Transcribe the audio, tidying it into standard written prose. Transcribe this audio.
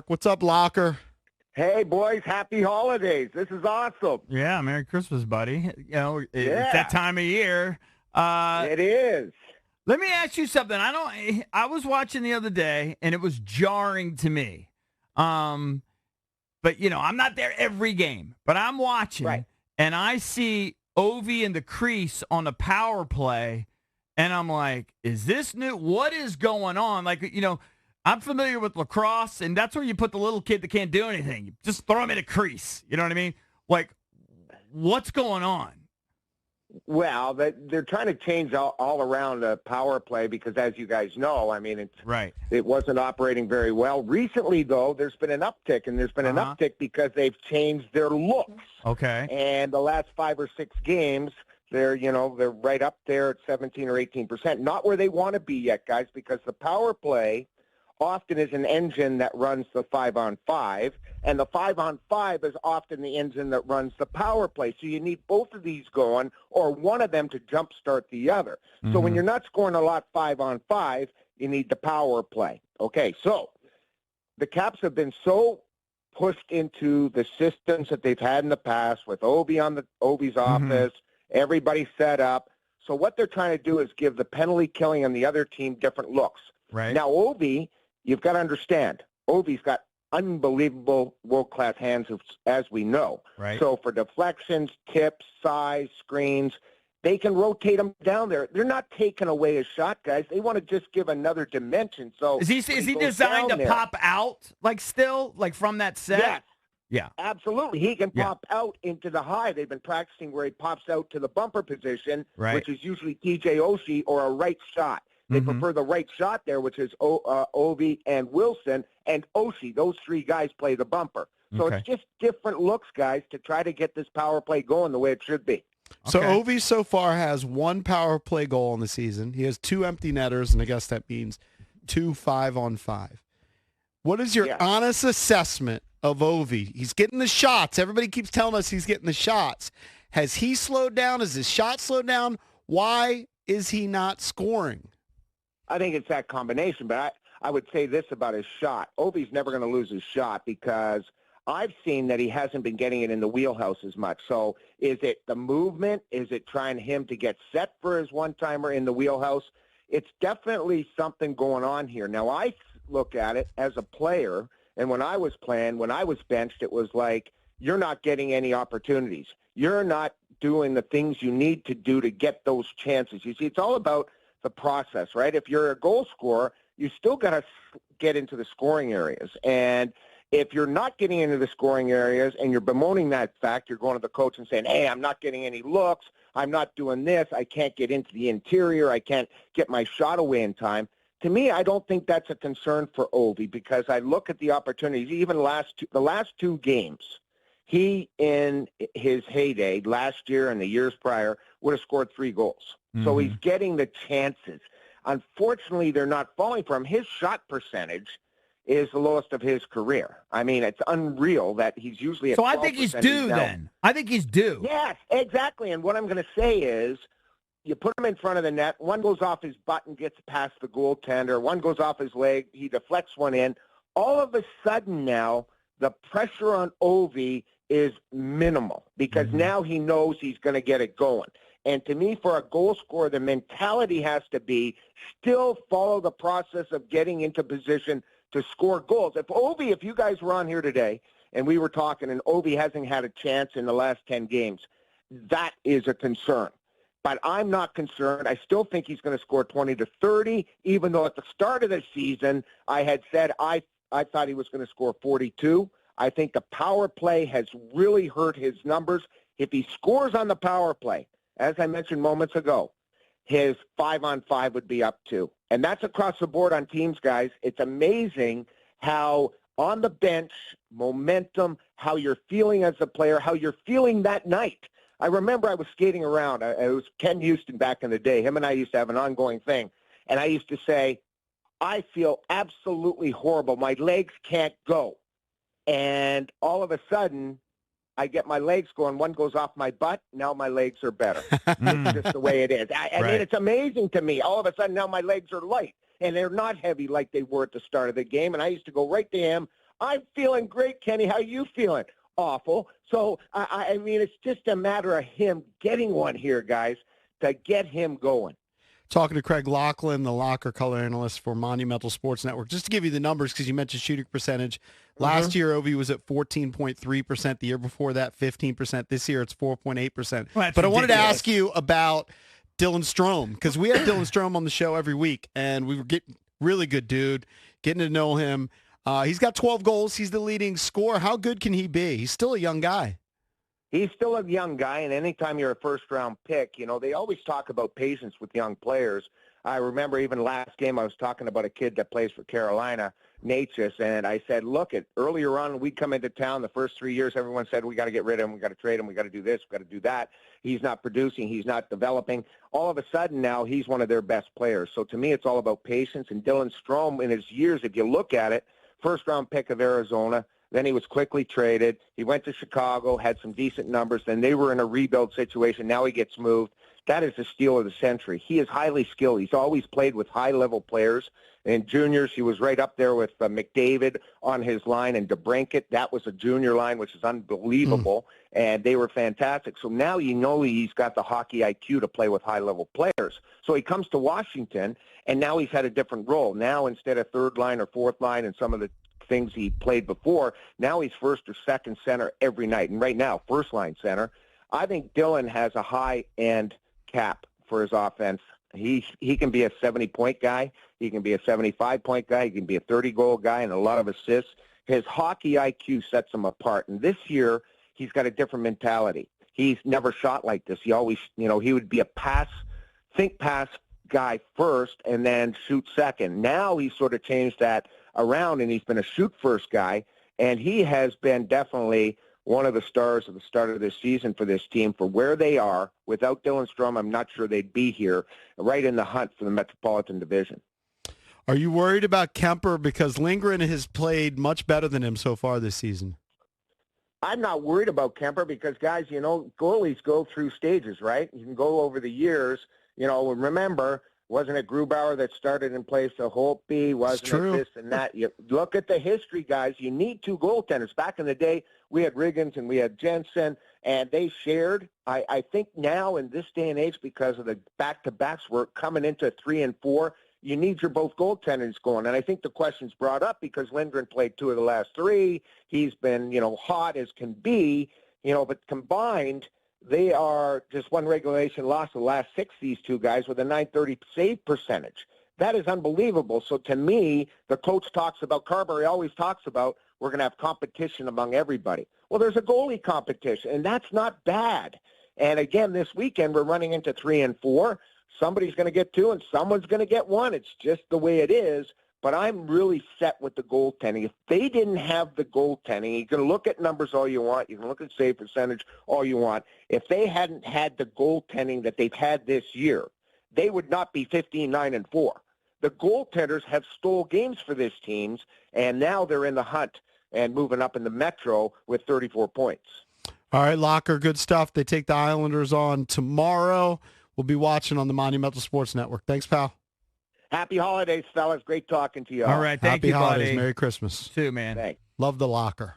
What's up, Locker? Hey, boys, happy holidays. This is awesome. Yeah, Merry Christmas, buddy. It's Yeah. that time of year. It is. Let me ask you something. I was watching the other day, and it was jarring to me. But, I'm not there every game, but I'm watching, Right. and I see Ovi in the crease on the power play, and I'm like, is this new? What is going on? Like, I'm familiar with lacrosse, and that's where you put the little kid that can't do anything. You just throw him in a crease. You know what I mean? Like, what's going on? Well, they're trying to change all around the power play because, as you guys know, I mean, it wasn't operating very well. Recently, though, there's been an uptick, and there's been an uptick because they've changed their looks. Okay. And the last 5 or 6 games, they're right up there at 17 or 18%. Not where they want to be yet, guys, because the power play often is an engine that runs the 5-on-5, and the 5-on-5 is often the engine that runs the power play. So you need both of these going, or one of them to jumpstart the other. Mm-hmm. So when you're not scoring a lot 5-on-5, you need the power play. Okay, so the Caps have been so pushed into the systems that they've had in the past with Ovi's office, everybody set up. So what they're trying to do is give the penalty killing on the other team different looks. Right. Now, Ovi, you've got to understand, Ovi's got unbelievable world-class hands, as we know. Right. So for deflections, tips, size, screens, they can rotate them down there. They're not taking away a shot, guys. They want to just give another dimension. So is he designed to pop out, from that set? Yes. Yeah. Absolutely. He can pop out into the high. They've been practicing where he pops out to the bumper position, which is usually TJ Oshie, or a right shot. They prefer the right shot there, which is Ovi and Wilson and Oshie. Those 3 guys play the bumper. So it's just different looks, guys, to try to get this power play going the way it should be. So Ovi so far has 1 power play goal in the season. He has 2 empty netters, and I guess that means 2 5-on-5. What is your honest assessment of Ovi? He's getting the shots. Everybody keeps telling us he's getting the shots. Has he slowed down? Has his shot slowed down? Why is he not scoring? I think it's that combination, but I would say this about his shot. Ovi's never going to lose his shot because I've seen that he hasn't been getting it in the wheelhouse as much. So is it the movement? Is it trying him to get set for his one-timer in the wheelhouse? It's definitely something going on here. Now, I look at it as a player, and when I was playing, when I was benched, it was like, you're not getting any opportunities. You're not doing the things you need to do to get those chances. You see, it's all about the process, right? If you're a goal scorer, you still got to get into the scoring areas. And if you're not getting into the scoring areas and you're bemoaning that fact, you're going to the coach and saying, hey, I'm not getting any looks. I'm not doing this. I can't get into the interior. I can't get my shot away in time. To me, I don't think that's a concern for Ovi because I look at the opportunities. Even the last 2 games, he, in his heyday last year and the years prior, would have scored 3 goals. So he's getting the chances. Unfortunately, they're not falling for him. His shot percentage is the lowest of his career. I mean, it's unreal that he's usually at 12%. So I think he's due then. I think he's due. Yes, exactly. And what I'm going to say is you put him in front of the net. One goes off his butt and gets past the goaltender. One goes off his leg. He deflects one in. All of a sudden now, the pressure on Ovi is minimal because now he knows he's going to get it going. And to me, for a goal scorer, the mentality has to be still follow the process of getting into position to score goals. If you guys were on here today and we were talking and Ovi hasn't had a chance in the last 10 games, that is a concern. But I'm not concerned. I still think he's going to score 20 to 30, even though at the start of the season I had said I thought he was going to score 42. I think the power play has really hurt his numbers. If he scores on the power play, as I mentioned moments ago, his 5-on-5 would be up too. And that's across the board on teams, guys. It's amazing how on the bench, momentum, how you're feeling as a player, how you're feeling that night. I remember I was skating around. It was Ken Houston back in the day. Him and I used to have an ongoing thing. And I used to say, I feel absolutely horrible. My legs can't go. And all of a sudden, I get my legs going. One goes off my butt. Now my legs are better. It's just the way it is. I mean, it's amazing to me. All of a sudden, now my legs are light, and they're not heavy like they were at the start of the game. And I used to go right to him. I'm feeling great, Kenny. How you feeling? Awful. So, I mean, it's just a matter of him getting one here, guys, to get him going. Talking to Craig Laughlin, the Locker color analyst for Monumental Sports Network. Just to give you the numbers, because you mentioned shooting percentage. Last year, Ovi was at 14.3%. The year before that, 15%. This year, it's 4.8%. Well, but I wanted to ask you about Dylan Strome, because we have Dylan Strome on the show every week, and we were getting really good dude, getting to know him. He's got 12 goals. He's the leading scorer. How good can he be? He's still a young guy. He's still a young guy, and anytime you're a first-round pick, you know, they always talk about patience with young players. I remember even last game I was talking about a kid that plays for Carolina, Natchez, and I said, look, earlier on we'd come into town, the first 3 years, everyone said, we got to get rid of him, we got to trade him, we got to do this, we got to do that. He's not producing, he's not developing. All of a sudden now he's one of their best players. So to me it's all about patience, and Dylan Strome in his years, if you look at it, first-round pick of Arizona, then he was quickly traded. He went to Chicago, had some decent numbers. Then they were in a rebuild situation. Now he gets moved. That is the steal of the century. He is highly skilled. He's always played with high-level players. In juniors, he was right up there with McDavid on his line, and DeBrincat. That was a junior line, which is unbelievable, and they were fantastic. So now you know he's got the hockey IQ to play with high-level players. So he comes to Washington, and now he's had a different role. Now instead of third line or fourth line and some of the things he played before, now he's first or second center every night. And right now, first line center. I think Dylan has a high-end cap for his offense. He can be a 70-point guy. He can be a 75-point guy. He can be a 30-goal guy and a lot of assists. His hockey IQ sets him apart. And this year, he's got a different mentality. He's never shot like this. He always, you know, he would be a pass guy first and then shoot second. Now he's sort of changed that around, and he's been a shoot-first guy, and he has been definitely one of the stars at the start of this season for this team. For where they are, without Dylan Strome, I'm not sure they'd be here, right in the hunt for the Metropolitan Division. Are you worried about Kuemper, because Lindgren has played much better than him so far this season? I'm not worried about Kuemper because, guys, you know, goalies go through stages, right? You can go over the years. You know, remember, wasn't it Grubauer that started in place of Holtby? Wasn't it this and that? You look at the history, guys. You need two goaltenders. Back in the day, we had Riggins and we had Jensen, and they shared. I think now in this day and age, because of the back-to-backs work coming into 3 and 4, you need your both goaltenders going. And I think the question's brought up because Lindgren played 2 of the last 3. He's been, you know, hot as can be, you know, but combined, they are just one regulation loss the last 6, these two guys, with a .930 save percentage. That is unbelievable. So to me, the coach talks about, Carberry always talks about, we're going to have competition among everybody. Well, there's a goalie competition, and that's not bad. And again, this weekend, we're running into 3 and 4. Somebody's going to get 2, and someone's going to get 1. It's just the way it is. But I'm really set with the goaltending. If they didn't have the goaltending, you can look at numbers all you want. You can look at save percentage all you want. If they hadn't had the goaltending that they've had this year, they would not be 15-9-4. The goaltenders have stole games for this teams, and now they're in the hunt and moving up in the Metro with 34 points. All right, Locker, good stuff. They take the Islanders on tomorrow. We'll be watching on the Monumental Sports Network. Thanks, pal. Happy holidays, fellas. Great talking to you all. All right, thank Happy you, holidays. buddy. Merry Christmas. Too, man. Thanks. Love the Locker.